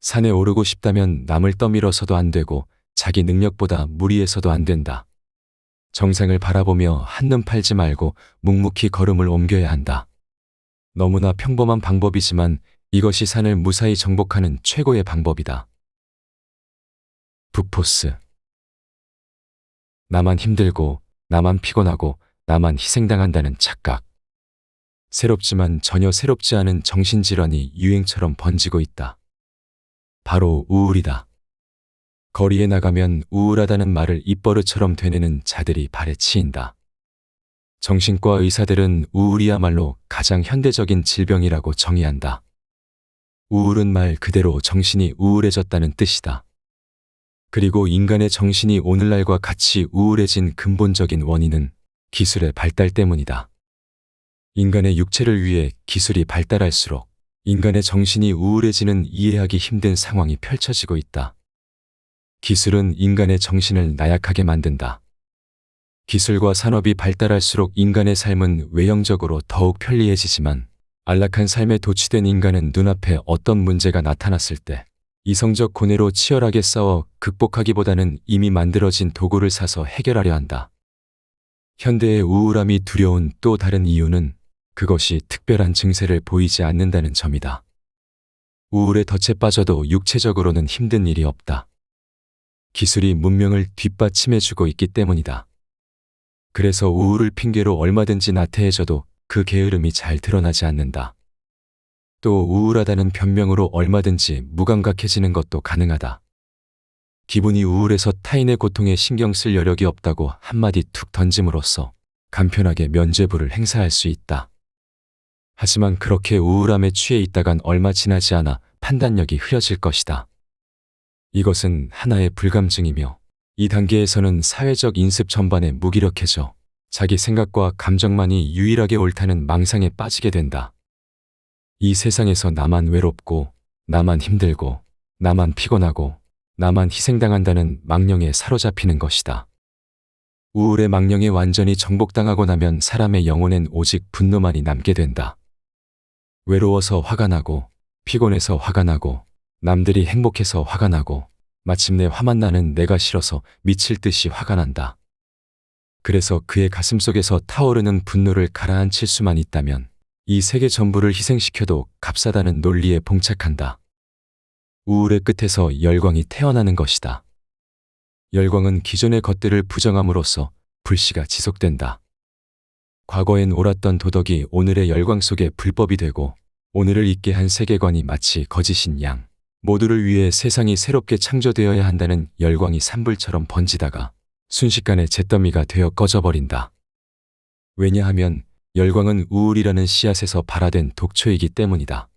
산에 오르고 싶다면 남을 떠밀어서도 안 되고 자기 능력보다 무리해서도 안 된다. 정상을 바라보며 한눈 팔지 말고 묵묵히 걸음을 옮겨야 한다. 너무나 평범한 방법이지만 이것이 산을 무사히 정복하는 최고의 방법이다. 북포스. 나만 힘들고, 나만 피곤하고, 나만 희생당한다는 착각. 새롭지만 전혀 새롭지 않은 정신질환이 유행처럼 번지고 있다. 바로 우울이다. 거리에 나가면 우울하다는 말을 입버릇처럼 되뇌는 자들이 발에 치인다. 정신과 의사들은 우울이야말로 가장 현대적인 질병이라고 정의한다. 우울은 말 그대로 정신이 우울해졌다는 뜻이다. 그리고 인간의 정신이 오늘날과 같이 우울해진 근본적인 원인은 기술의 발달 때문이다. 인간의 육체를 위해 기술이 발달할수록 인간의 정신이 우울해지는 이해하기 힘든 상황이 펼쳐지고 있다. 기술은 인간의 정신을 나약하게 만든다. 기술과 산업이 발달할수록 인간의 삶은 외형적으로 더욱 편리해지지만 안락한 삶에 도취된 인간은 눈앞에 어떤 문제가 나타났을 때 이성적 고뇌로 치열하게 싸워 극복하기보다는 이미 만들어진 도구를 사서 해결하려 한다. 현대의 우울함이 두려운 또 다른 이유는 그것이 특별한 증세를 보이지 않는다는 점이다. 우울에 덫에 빠져도 육체적으로는 힘든 일이 없다. 기술이 문명을 뒷받침해주고 있기 때문이다. 그래서 우울을 핑계로 얼마든지 나태해져도 그 게으름이 잘 드러나지 않는다. 또 우울하다는 변명으로 얼마든지 무감각해지는 것도 가능하다. 기분이 우울해서 타인의 고통에 신경 쓸 여력이 없다고 한마디 툭 던짐으로써 간편하게 면죄부를 행사할 수 있다. 하지만 그렇게 우울함에 취해 있다간 얼마 지나지 않아 판단력이 흐려질 것이다. 이것은 하나의 불감증이며 이 단계에서는 사회적 인습 전반에 무기력해져 자기 생각과 감정만이 유일하게 옳다는 망상에 빠지게 된다. 이 세상에서 나만 외롭고, 나만 힘들고, 나만 피곤하고, 나만 희생당한다는 망령에 사로잡히는 것이다. 우울의 망령에 완전히 정복당하고 나면 사람의 영혼엔 오직 분노만이 남게 된다. 외로워서 화가 나고, 피곤해서 화가 나고, 남들이 행복해서 화가 나고, 마침내 화만 나는 내가 싫어서 미칠 듯이 화가 난다. 그래서 그의 가슴속에서 타오르는 분노를 가라앉힐 수만 있다면 이 세계 전부를 희생시켜도 값싸다는 논리에 봉착한다. 우울의 끝에서 열광이 태어나는 것이다. 열광은 기존의 것들을 부정함으로써 불씨가 지속된다. 과거엔 옳았던 도덕이 오늘의 열광 속에 불법이 되고 오늘을 있게 한 세계관이 마치 거짓인 양 모두를 위해 세상이 새롭게 창조되어야 한다는 열광이 산불처럼 번지다가 순식간에 잿더미가 되어 꺼져버린다. 왜냐하면 열광은 우울이라는 씨앗에서 발화된 독초이기 때문이다.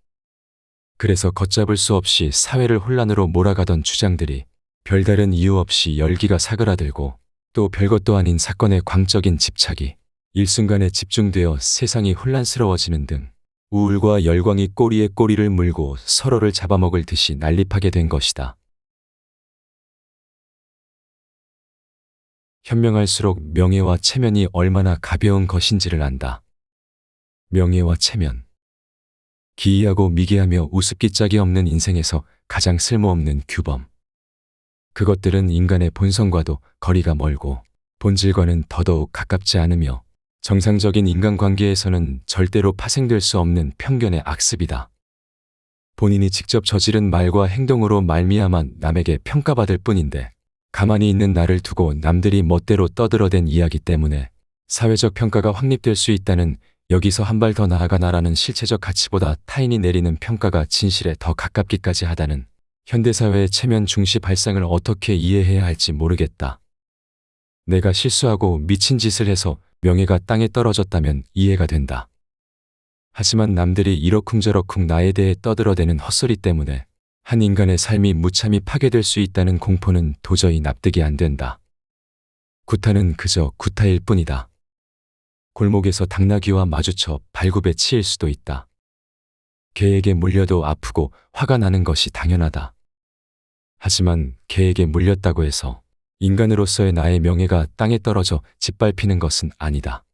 그래서 걷잡을 수 없이 사회를 혼란으로 몰아가던 주장들이 별다른 이유 없이 열기가 사그라들고 또 별것도 아닌 사건의 광적인 집착이 일순간에 집중되어 세상이 혼란스러워지는 등 우울과 열광이 꼬리에 꼬리를 물고 서로를 잡아먹을 듯이 난립하게 된 것이다. 현명할수록 명예와 체면이 얼마나 가벼운 것인지를 안다. 명예와 체면. 기이하고 미개하며 우습기 짝이 없는 인생에서 가장 쓸모없는 규범. 그것들은 인간의 본성과도 거리가 멀고 본질과는 더더욱 가깝지 않으며 정상적인 인간관계에서는 절대로 파생될 수 없는 편견의 악습이다. 본인이 직접 저지른 말과 행동으로 말미암아 남에게 평가받을 뿐인데 가만히 있는 나를 두고 남들이 멋대로 떠들어댄 이야기 때문에 사회적 평가가 확립될 수 있다는 여기서 한 발 더 나아가 나라는 실체적 가치보다 타인이 내리는 평가가 진실에 더 가깝기까지 하다는 현대사회의 체면 중시 발상을 어떻게 이해해야 할지 모르겠다. 내가 실수하고 미친 짓을 해서 명예가 땅에 떨어졌다면 이해가 된다. 하지만 남들이 이러쿵저러쿵 나에 대해 떠들어대는 헛소리 때문에 한 인간의 삶이 무참히 파괴될 수 있다는 공포는 도저히 납득이 안 된다. 구타는 그저 구타일 뿐이다. 골목에서 당나귀와 마주쳐 발굽에 치일 수도 있다. 개에게 물려도 아프고 화가 나는 것이 당연하다. 하지만 개에게 물렸다고 해서 인간으로서의 나의 명예가 땅에 떨어져 짓밟히는 것은 아니다.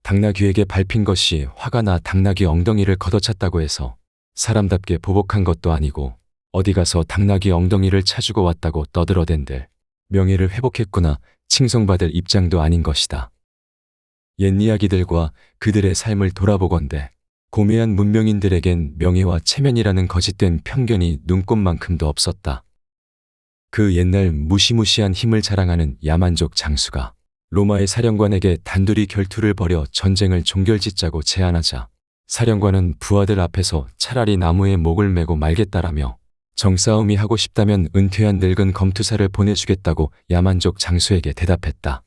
당나귀에게 밟힌 것이 화가 나 당나귀 엉덩이를 걷어찼다고 해서 사람답게 보복한 것도 아니고 어디 가서 당나귀 엉덩이를 차주고 왔다고 떠들어댄들 명예를 회복했구나 칭송받을 입장도 아닌 것이다. 옛 이야기들과 그들의 삶을 돌아보건대 고매한 문명인들에겐 명예와 체면이라는 거짓된 편견이 눈꼽만큼도 없었다. 그 옛날 무시무시한 힘을 자랑하는 야만족 장수가 로마의 사령관에게 단둘이 결투를 벌여 전쟁을 종결짓자고 제안하자 사령관은 부하들 앞에서 차라리 나무에 목을 메고 말겠다라며 정싸움이 하고 싶다면 은퇴한 늙은 검투사를 보내주겠다고 야만족 장수에게 대답했다.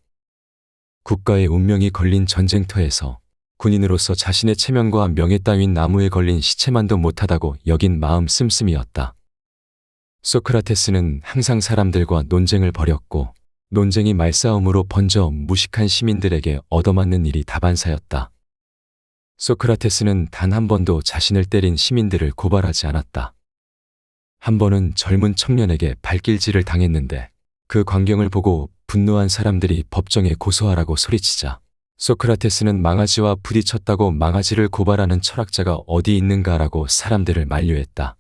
국가의 운명이 걸린 전쟁터에서 군인으로서 자신의 체면과 명예 따윈 나무에 걸린 시체만도 못하다고 여긴 마음 씀씀이었다. 소크라테스는 항상 사람들과 논쟁을 벌였고 논쟁이 말싸움으로 번져 무식한 시민들에게 얻어맞는 일이 다반사였다. 소크라테스는 단 한 번도 자신을 때린 시민들을 고발하지 않았다. 한 번은 젊은 청년에게 발길질을 당했는데 그 광경을 보고 분노한 사람들이 법정에 고소하라고 소리치자 소크라테스는 망아지와 부딪혔다고 망아지를 고발하는 철학자가 어디 있는가라고 사람들을 만류했다.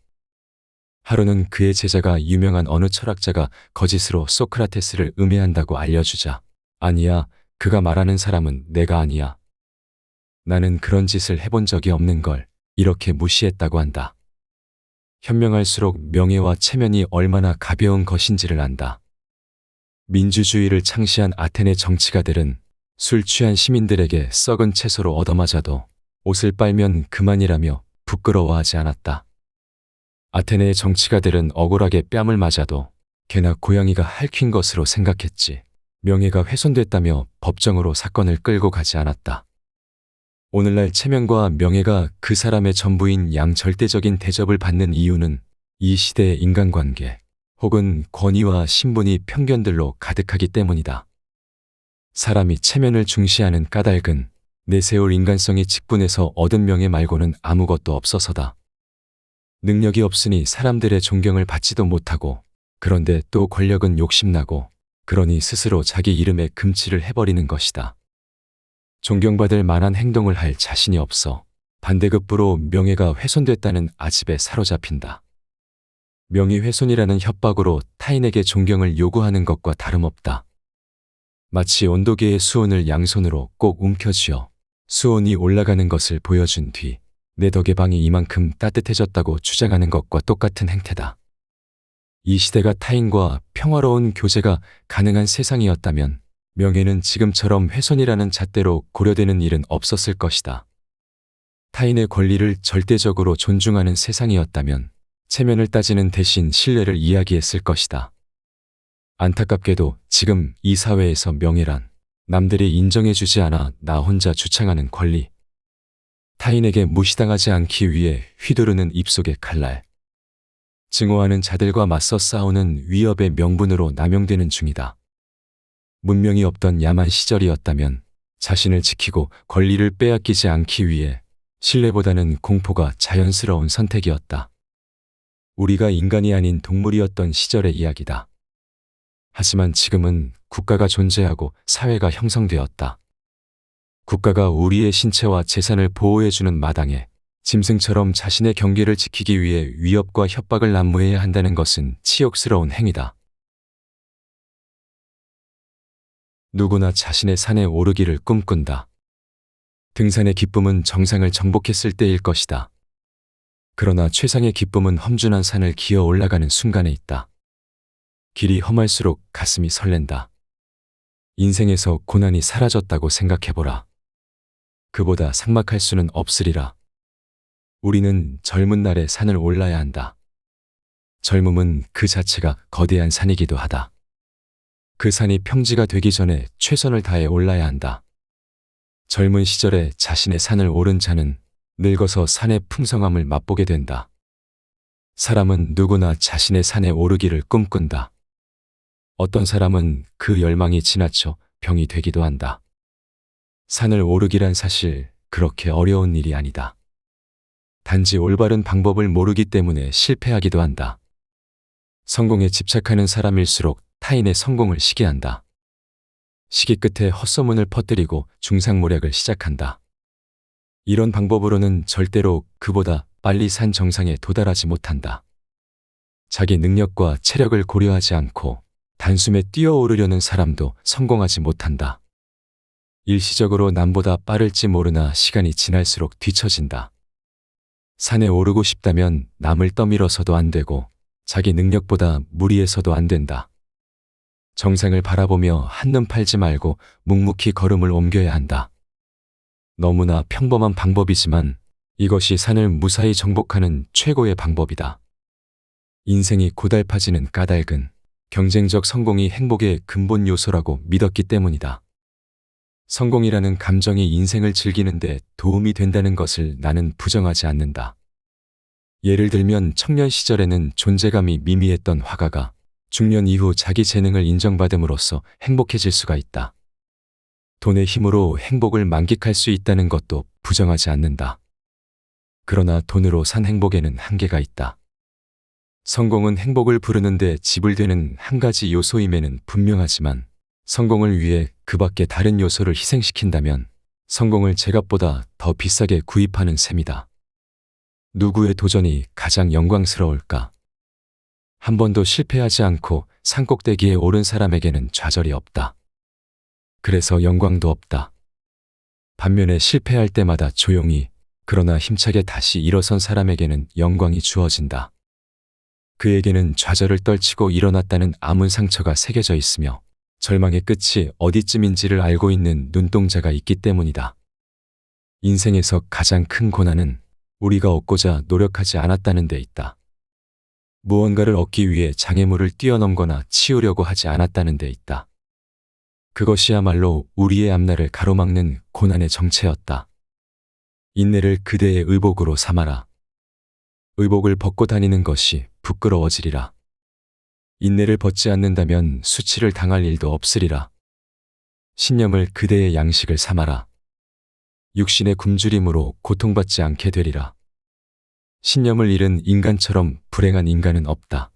하루는 그의 제자가 유명한 어느 철학자가 거짓으로 소크라테스를 음해한다고 알려주자 아니야, 그가 말하는 사람은 내가 아니야. 나는 그런 짓을 해본 적이 없는 걸 이렇게 무시했다고 한다. 현명할수록 명예와 체면이 얼마나 가벼운 것인지를 안다. 민주주의를 창시한 아테네 정치가들은 술 취한 시민들에게 썩은 채소로 얻어맞아도 옷을 빨면 그만이라며 부끄러워하지 않았다. 아테네의 정치가들은 억울하게 뺨을 맞아도 개나 고양이가 핥힌 것으로 생각했지 명예가 훼손됐다며 법정으로 사건을 끌고 가지 않았다. 오늘날 체면과 명예가 그 사람의 전부인 양절대적인 대접을 받는 이유는 이 시대의 인간관계 혹은 권위와 신분이 편견들로 가득하기 때문이다. 사람이 체면을 중시하는 까닭은 내세울 인간성이 직분해서 얻은 명예 말고는 아무것도 없어서다. 능력이 없으니 사람들의 존경을 받지도 못하고 그런데 또 권력은 욕심나고 그러니 스스로 자기 이름에 금치를 해버리는 것이다. 존경받을 만한 행동을 할 자신이 없어 반대급부로 명예가 훼손됐다는 아집에 사로잡힌다. 명예훼손이라는 협박으로 타인에게 존경을 요구하는 것과 다름없다. 마치 온도계의 수온을 양손으로 꼭 움켜쥐어 수온이 올라가는 것을 보여준 뒤 내 덕에 방이 이만큼 따뜻해졌다고 주장하는 것과 똑같은 행태다. 이 시대가 타인과 평화로운 교제가 가능한 세상이었다면 명예는 지금처럼 훼손이라는 잣대로 고려되는 일은 없었을 것이다. 타인의 권리를 절대적으로 존중하는 세상이었다면 체면을 따지는 대신 신뢰를 이야기했을 것이다. 안타깝게도 지금 이 사회에서 명예란 남들이 인정해주지 않아 나 혼자 주창하는 권리, 타인에게 무시당하지 않기 위해 휘두르는 입속의 칼날, 증오하는 자들과 맞서 싸우는 위협의 명분으로 남용되는 중이다. 문명이 없던 야만 시절이었다면 자신을 지키고 권리를 빼앗기지 않기 위해 신뢰보다는 공포가 자연스러운 선택이었다. 우리가 인간이 아닌 동물이었던 시절의 이야기다. 하지만 지금은 국가가 존재하고 사회가 형성되었다. 국가가 우리의 신체와 재산을 보호해주는 마당에 짐승처럼 자신의 경계를 지키기 위해 위협과 협박을 난무해야 한다는 것은 치욕스러운 행위다. 누구나 자신의 산에 오르기를 꿈꾼다. 등산의 기쁨은 정상을 정복했을 때일 것이다. 그러나 최상의 기쁨은 험준한 산을 기어 올라가는 순간에 있다. 길이 험할수록 가슴이 설렌다. 인생에서 고난이 사라졌다고 생각해보라. 그보다 삭막할 수는 없으리라. 우리는 젊은 날에 산을 올라야 한다. 젊음은 그 자체가 거대한 산이기도 하다. 그 산이 평지가 되기 전에 최선을 다해 올라야 한다. 젊은 시절에 자신의 산을 오른 자는 늙어서 산의 풍성함을 맛보게 된다. 사람은 누구나 자신의 산에 오르기를 꿈꾼다. 어떤 사람은 그 열망이 지나쳐 병이 되기도 한다. 산을 오르기란 사실 그렇게 어려운 일이 아니다. 단지 올바른 방법을 모르기 때문에 실패하기도 한다. 성공에 집착하는 사람일수록 타인의 성공을 시기한다. 시기 끝에 헛소문을 퍼뜨리고 중상모략을 시작한다. 이런 방법으로는 절대로 그보다 빨리 산 정상에 도달하지 못한다. 자기 능력과 체력을 고려하지 않고 단숨에 뛰어오르려는 사람도 성공하지 못한다. 일시적으로 남보다 빠를지 모르나 시간이 지날수록 뒤처진다. 산에 오르고 싶다면 남을 떠밀어서도 안 되고 자기 능력보다 무리해서도 안 된다. 정상을 바라보며 한눈 팔지 말고 묵묵히 걸음을 옮겨야 한다. 너무나 평범한 방법이지만 이것이 산을 무사히 정복하는 최고의 방법이다. 인생이 고달파지는 까닭은 경쟁적 성공이 행복의 근본 요소라고 믿었기 때문이다. 성공이라는 감정이 인생을 즐기는데 도움이 된다는 것을 나는 부정하지 않는다. 예를 들면 청년 시절에는 존재감이 미미했던 화가가 중년 이후 자기 재능을 인정받음으로써 행복해질 수가 있다. 돈의 힘으로 행복을 만끽할 수 있다는 것도 부정하지 않는다. 그러나 돈으로 산 행복에는 한계가 있다. 성공은 행복을 부르는데 지불되는 한 가지 요소임에는 분명하지만 성공을 위해 그 밖에 다른 요소를 희생시킨다면 성공을 제값보다 더 비싸게 구입하는 셈이다. 누구의 도전이 가장 영광스러울까? 한 번도 실패하지 않고 산꼭대기에 오른 사람에게는 좌절이 없다. 그래서 영광도 없다. 반면에 실패할 때마다 조용히 그러나 힘차게 다시 일어선 사람에게는 영광이 주어진다. 그에게는 좌절을 떨치고 일어났다는 아문 상처가 새겨져 있으며 절망의 끝이 어디쯤인지를 알고 있는 눈동자가 있기 때문이다. 인생에서 가장 큰 고난은 우리가 얻고자 노력하지 않았다는 데 있다. 무언가를 얻기 위해 장애물을 뛰어넘거나 치우려고 하지 않았다는 데 있다. 그것이야말로 우리의 앞날을 가로막는 고난의 정체였다. 인내를 그대의 의복으로 삼아라. 의복을 벗고 다니는 것이 부끄러워지리라. 인내를 벗지 않는다면 수치를 당할 일도 없으리라. 신념을 그대의 양식을 삼아라. 육신의 굶주림으로 고통받지 않게 되리라. 신념을 잃은 인간처럼 불행한 인간은 없다.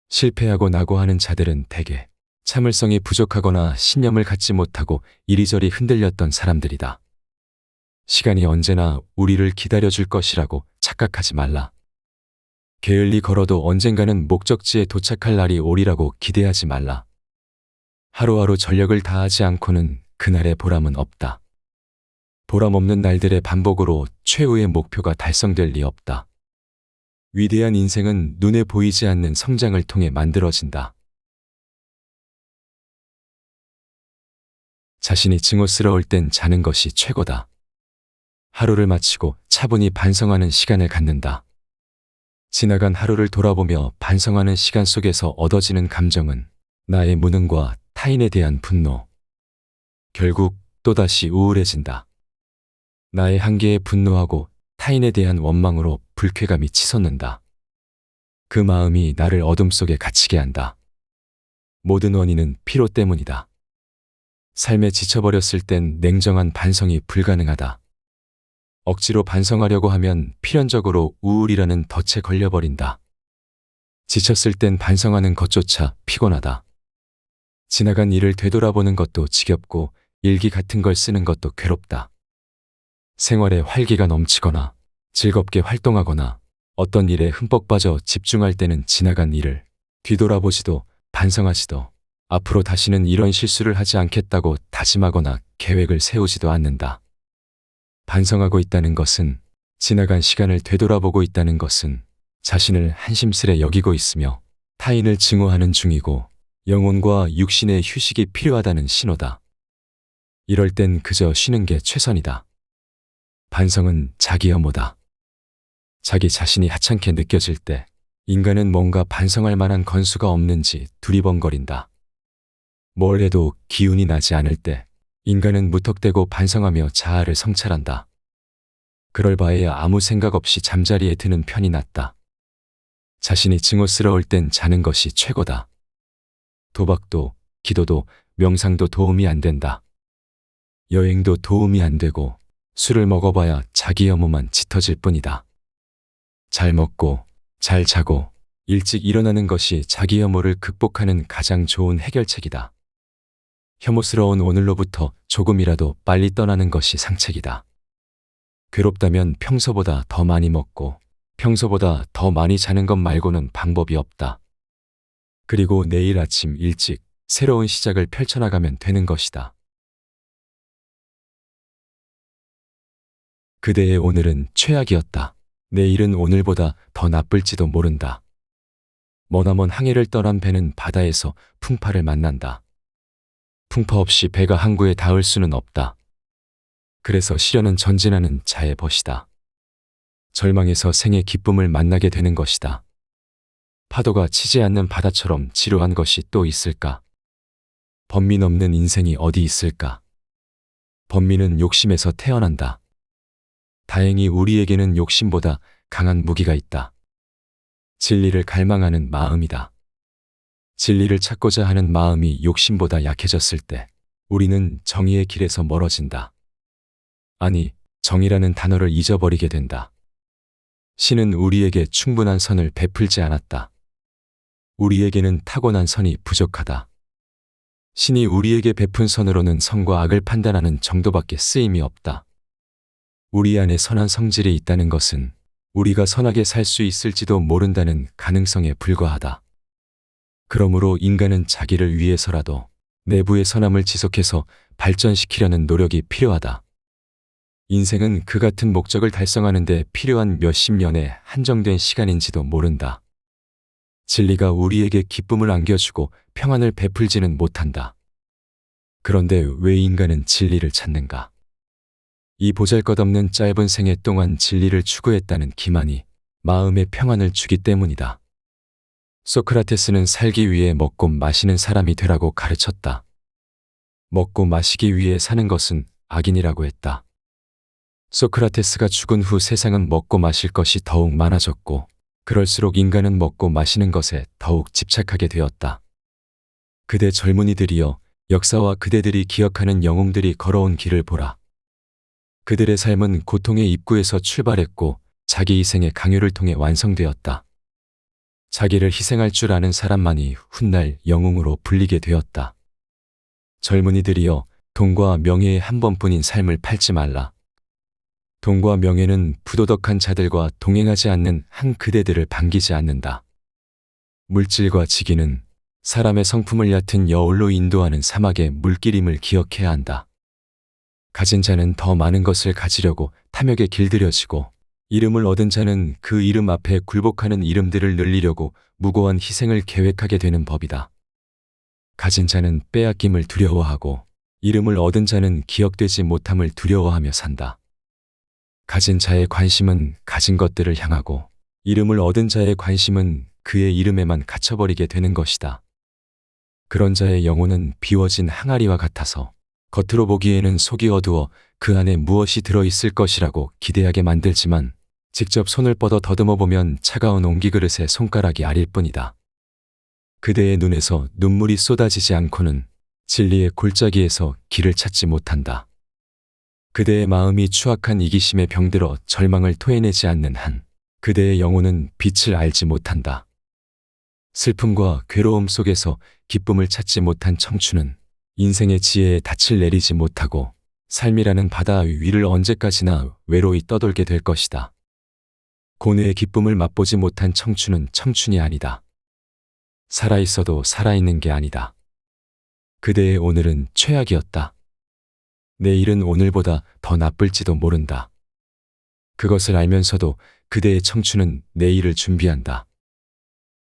실패하고 낙오하는 자들은 대개 참을성이 부족하거나 신념을 갖지 못하고 이리저리 흔들렸던 사람들이다. 시간이 언제나 우리를 기다려줄 것이라고 착각하지 말라. 게을리 걸어도 언젠가는 목적지에 도착할 날이 오리라고 기대하지 말라. 하루하루 전력을 다하지 않고는 그날의 보람은 없다. 보람 없는 날들의 반복으로 최후의 목표가 달성될 리 없다. 위대한 인생은 눈에 보이지 않는 성장을 통해 만들어진다. 자신이 증오스러울 땐 자는 것이 최고다. 하루를 마치고 차분히 반성하는 시간을 갖는다. 지나간 하루를 돌아보며 반성하는 시간 속에서 얻어지는 감정은 나의 무능과 타인에 대한 분노. 결국 또다시 우울해진다. 나의 한계에 분노하고 타인에 대한 원망으로 불쾌감이 치솟는다. 그 마음이 나를 어둠 속에 갇히게 한다. 모든 원인은 피로 때문이다. 삶에 지쳐버렸을 땐 냉정한 반성이 불가능하다. 억지로 반성하려고 하면 필연적으로 우울이라는 덫에 걸려버린다. 지쳤을 땐 반성하는 것조차 피곤하다. 지나간 일을 되돌아보는 것도 지겹고 일기 같은 걸 쓰는 것도 괴롭다. 생활에 활기가 넘치거나 즐겁게 활동하거나 어떤 일에 흠뻑 빠져 집중할 때는 지나간 일을 뒤돌아보지도 반성하지도 앞으로 다시는 이런 실수를 하지 않겠다고 다짐하거나 계획을 세우지도 않는다. 반성하고 있다는 것은, 지나간 시간을 되돌아보고 있다는 것은 자신을 한심스레 여기고 있으며 타인을 증오하는 중이고 영혼과 육신의 휴식이 필요하다는 신호다. 이럴 땐 그저 쉬는 게 최선이다. 반성은 자기 혐오다. 자기 자신이 하찮게 느껴질 때 인간은 뭔가 반성할 만한 건수가 없는지 두리번거린다. 뭘 해도 기운이 나지 않을 때 인간은 무턱대고 반성하며 자아를 성찰한다. 그럴 바에야 아무 생각 없이 잠자리에 드는 편이 낫다. 자신이 증오스러울 땐 자는 것이 최고다. 도박도, 기도도, 명상도 도움이 안 된다. 여행도 도움이 안 되고 술을 먹어봐야 자기 혐오만 짙어질 뿐이다. 잘 먹고, 잘 자고, 일찍 일어나는 것이 자기 혐오를 극복하는 가장 좋은 해결책이다. 혐오스러운 오늘로부터 조금이라도 빨리 떠나는 것이 상책이다. 괴롭다면 평소보다 더 많이 먹고 평소보다 더 많이 자는 것 말고는 방법이 없다. 그리고 내일 아침 일찍 새로운 시작을 펼쳐나가면 되는 것이다. 그대의 오늘은 최악이었다. 내일은 오늘보다 더 나쁠지도 모른다. 머나먼 항해를 떠난 배는 바다에서 풍파를 만난다. 풍파 없이 배가 항구에 닿을 수는 없다. 그래서 시련은 전진하는 자의 벗이다. 절망에서 생의 기쁨을 만나게 되는 것이다. 파도가 치지 않는 바다처럼 지루한 것이 또 있을까? 번민 없는 인생이 어디 있을까? 번민은 욕심에서 태어난다. 다행히 우리에게는 욕심보다 강한 무기가 있다. 진리를 갈망하는 마음이다. 진리를 찾고자 하는 마음이 욕심보다 약해졌을 때 우리는 정의의 길에서 멀어진다. 아니, 정의라는 단어를 잊어버리게 된다. 신은 우리에게 충분한 선을 베풀지 않았다. 우리에게는 타고난 선이 부족하다. 신이 우리에게 베푼 선으로는 선과 악을 판단하는 정도밖에 쓰임이 없다. 우리 안에 선한 성질이 있다는 것은 우리가 선하게 살 수 있을지도 모른다는 가능성에 불과하다. 그러므로 인간은 자기를 위해서라도 내부의 선함을 지속해서 발전시키려는 노력이 필요하다. 인생은 그 같은 목적을 달성하는 데 필요한 몇십 년의 한정된 시간인지도 모른다. 진리가 우리에게 기쁨을 안겨주고 평안을 베풀지는 못한다. 그런데 왜 인간은 진리를 찾는가? 이 보잘것없는 짧은 생애 동안 진리를 추구했다는 기만이 마음의 평안을 주기 때문이다. 소크라테스는 살기 위해 먹고 마시는 사람이 되라고 가르쳤다. 먹고 마시기 위해 사는 것은 악인이라고 했다. 소크라테스가 죽은 후 세상은 먹고 마실 것이 더욱 많아졌고 그럴수록 인간은 먹고 마시는 것에 더욱 집착하게 되었다. 그대 젊은이들이여, 역사와 그대들이 기억하는 영웅들이 걸어온 길을 보라. 그들의 삶은 고통의 입구에서 출발했고 자기 희생의 강요를 통해 완성되었다. 자기를 희생할 줄 아는 사람만이 훗날 영웅으로 불리게 되었다. 젊은이들이여, 돈과 명예의 한 번뿐인 삶을 팔지 말라. 돈과 명예는 부도덕한 자들과 동행하지 않는 한 그대들을 반기지 않는다. 물질과 직위는 사람의 성품을 얕은 여울로 인도하는 사막의 물길임을 기억해야 한다. 가진 자는 더 많은 것을 가지려고 탐욕에 길들여지고 이름을 얻은 자는 그 이름 앞에 굴복하는 이름들을 늘리려고 무고한 희생을 계획하게 되는 법이다. 가진 자는 빼앗김을 두려워하고 이름을 얻은 자는 기억되지 못함을 두려워하며 산다. 가진 자의 관심은 가진 것들을 향하고 이름을 얻은 자의 관심은 그의 이름에만 갇혀버리게 되는 것이다. 그런 자의 영혼은 비워진 항아리와 같아서 겉으로 보기에는 속이 어두워 그 안에 무엇이 들어있을 것이라고 기대하게 만들지만 직접 손을 뻗어 더듬어 보면 차가운 옹기그릇에 손가락이 아릴 뿐이다. 그대의 눈에서 눈물이 쏟아지지 않고는 진리의 골짜기에서 길을 찾지 못한다. 그대의 마음이 추악한 이기심에 병들어 절망을 토해내지 않는 한 그대의 영혼은 빛을 알지 못한다. 슬픔과 괴로움 속에서 기쁨을 찾지 못한 청춘은 인생의 지혜에 닻을 내리지 못하고 삶이라는 바다 위를 언제까지나 외로이 떠돌게 될 것이다. 고뇌의 기쁨을 맛보지 못한 청춘은 청춘이 아니다. 살아있어도 살아있는 게 아니다. 그대의 오늘은 최악이었다. 내일은 오늘보다 더 나쁠지도 모른다. 그것을 알면서도 그대의 청춘은 내일을 준비한다.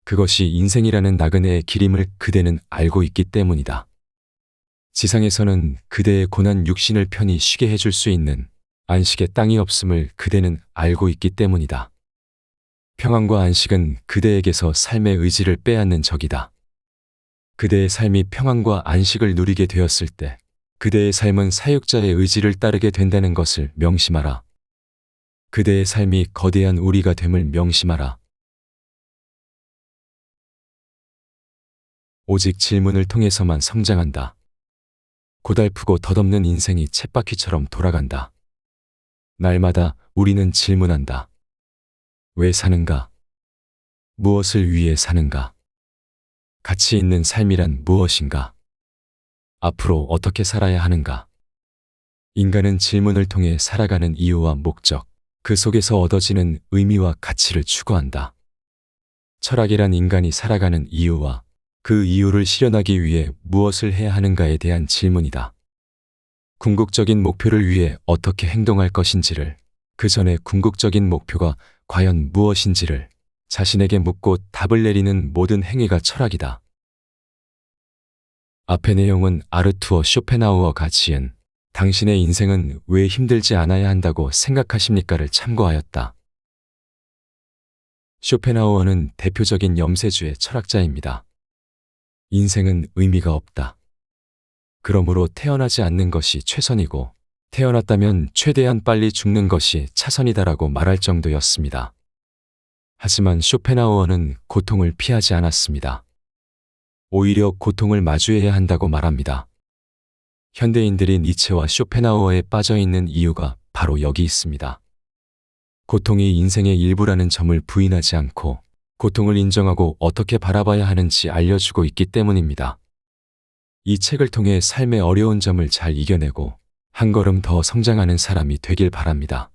그것이 인생이라는 나그네의 길임을 그대는 알고 있기 때문이다. 지상에서는 그대의 고난 육신을 편히 쉬게 해줄 수 있는 안식의 땅이 없음을 그대는 알고 있기 때문이다. 평안과 안식은 그대에게서 삶의 의지를 빼앗는 적이다. 그대의 삶이 평안과 안식을 누리게 되었을 때 그대의 삶은 사육자의 의지를 따르게 된다는 것을 명심하라. 그대의 삶이 거대한 우리가 됨을 명심하라. 오직 질문을 통해서만 성장한다. 고달프고 덧없는 인생이 쳇바퀴처럼 돌아간다. 날마다 우리는 질문한다. 왜 사는가? 무엇을 위해 사는가? 가치 있는 삶이란 무엇인가? 앞으로 어떻게 살아야 하는가? 인간은 질문을 통해 살아가는 이유와 목적, 그 속에서 얻어지는 의미와 가치를 추구한다. 철학이란 인간이 살아가는 이유와 그 이유를 실현하기 위해 무엇을 해야 하는가에 대한 질문이다. 궁극적인 목표를 위해 어떻게 행동할 것인지를, 그 전에 궁극적인 목표가 과연 무엇인지를 자신에게 묻고 답을 내리는 모든 행위가 철학이다. 앞의 내용은 아르투어 쇼펜하우어가 지은 당신의 인생은 왜 힘들지 않아야 한다고 생각하십니까를 참고하였다. 쇼펜하우어는 대표적인 염세주의 철학자입니다. 인생은 의미가 없다. 그러므로 태어나지 않는 것이 최선이고 태어났다면 최대한 빨리 죽는 것이 차선이다라고 말할 정도였습니다. 하지만 쇼펜하우어는 고통을 피하지 않았습니다. 오히려 고통을 마주해야 한다고 말합니다. 현대인들이 니체와 쇼펜하우어에 빠져 있는 이유가 바로 여기 있습니다. 고통이 인생의 일부라는 점을 부인하지 않고 고통을 인정하고 어떻게 바라봐야 하는지 알려주고 있기 때문입니다. 이 책을 통해 삶의 어려운 점을 잘 이겨내고 한 걸음 더 성장하는 사람이 되길 바랍니다.